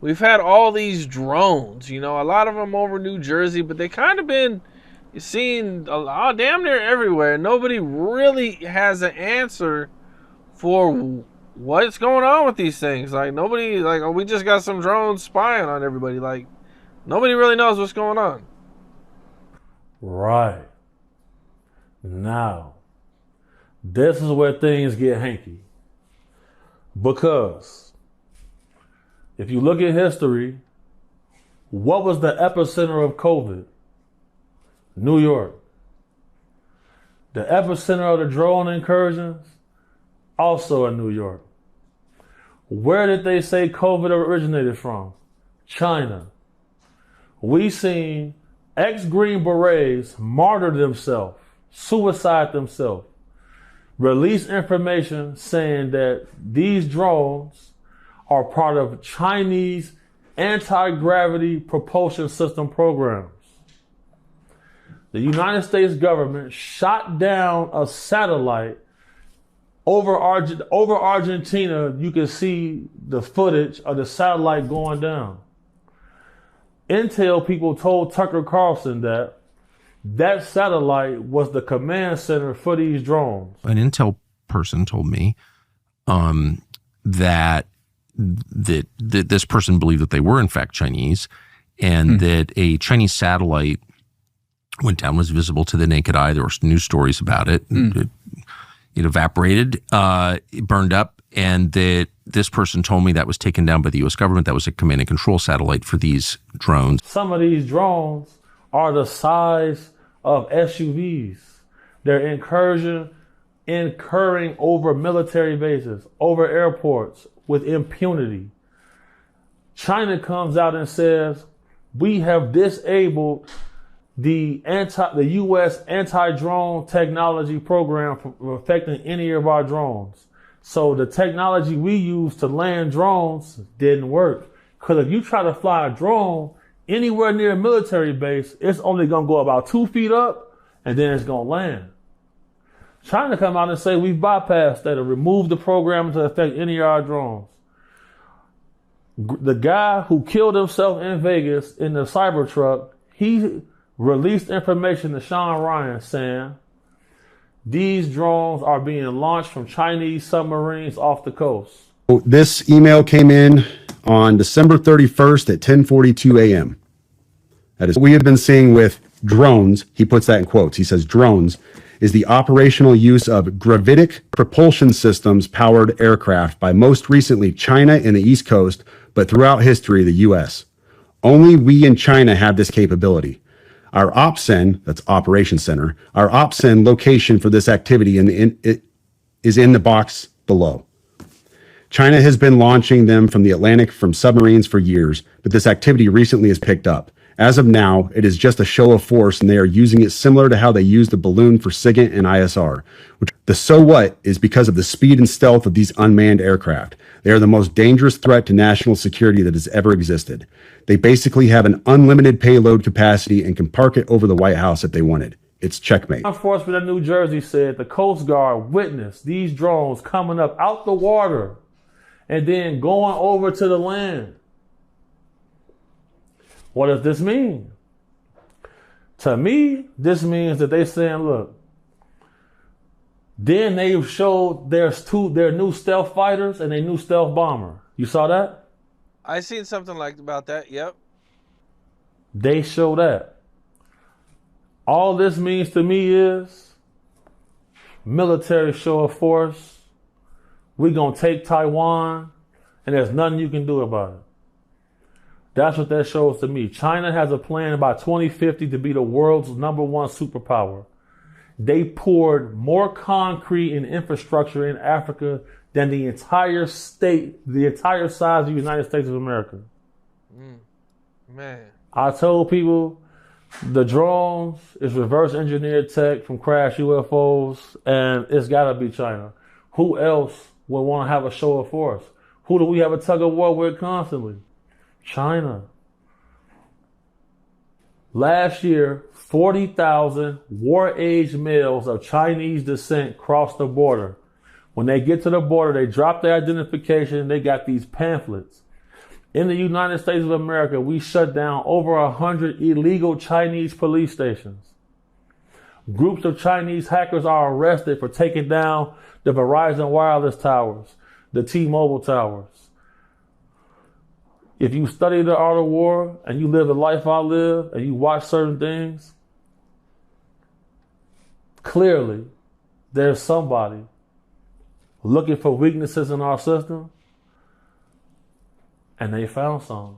we've had all these drones, a lot of them over New Jersey, but they kind of been seen damn near everywhere. Nobody really has an answer for what's going on with these things. Like, nobody, like, oh, we just got some drones spying on everybody. Like, nobody really knows what's going on. Right. Now, this is where things get hanky. Because if you look at history, what was the epicenter of COVID? New York. The epicenter of the drone incursions, also in New York. Where did they say COVID originated from? China. We seen ex-Green Berets martyr themselves, suicide themselves, release information saying that these drones are part of Chinese anti-gravity propulsion system programs. The United States government shot down a satellite over Argentina. You can see the footage of the satellite going down. Intel people told Tucker Carlson that satellite was the command center for these drones. An Intel person told me that this person believed that they were in fact Chinese, and that a Chinese satellite went down, was visible to the naked eye. There were news stories about it. It evaporated, it burned up, and that this person told me that was taken down by the U.S. government. That was a command and control satellite for these drones. Some of these drones are the size of SUVs. They're incurring over military bases, over airports with impunity. China comes out and says, we have disabled the U.S. anti-drone technology program from affecting any of our drones. So the technology we use to land drones didn't work. Because if you try to fly a drone anywhere near a military base, it's only going to go about 2 feet up and then it's going to land. China come out and say we've bypassed that and removed the program to affect any of our drones. The guy who killed himself in Vegas in the Cybertruck, he released information to Sean Ryan saying these drones are being launched from Chinese submarines off the coast. This email came in on December 31st at 10:42 a.m. That is what we have been seeing with drones. He puts that in quotes. He says drones is the operational use of gravitic propulsion systems powered aircraft by most recently China and the East Coast, but throughout history, the U.S. Only we in China have this capability. Our OPCEN, that's Operation Center, our OPCEN location for this activity is in the box below. China has been launching them from the Atlantic from submarines for years, but this activity recently has picked up. As of now, it is just a show of force, and they are using it similar to how they used the balloon for SIGINT and ISR. The so what is because of the speed and stealth of these unmanned aircraft. They are the most dangerous threat to national security that has ever existed. They basically have an unlimited payload capacity and can park it over the White House if they wanted. It's checkmate. Law enforcement in New Jersey said the Coast Guard witnessed these drones coming up out the water and then going over to the land. What does this mean? To me, this means that they're saying, look, then they showed their new stealth fighters and a new stealth bomber. You saw that? I seen something like about that, yep. They show that. All this means to me is military show of force. We're going to take Taiwan, and there's nothing you can do about it. That's what that shows to me. China has a plan by 2050 to be the world's #1 superpower. They poured more concrete and infrastructure in Africa than the entire size of the United States of America. Man. I told people the drones is reverse engineered tech from crash UFOs, and it's got to be China. Who else would want to have a show of force? Who do we have a tug of war with constantly? China. Last year, 40,000 war-age males of Chinese descent crossed the border. When they get to the border, they drop their identification. They got these pamphlets. In the United States of America, we shut down over 100 illegal Chinese police stations. Groups of Chinese hackers are arrested for taking down the Verizon wireless towers, the T-Mobile towers. If you study the art of war and you live the life I live and you watch certain things, clearly there's somebody looking for weaknesses in our system, and they found some.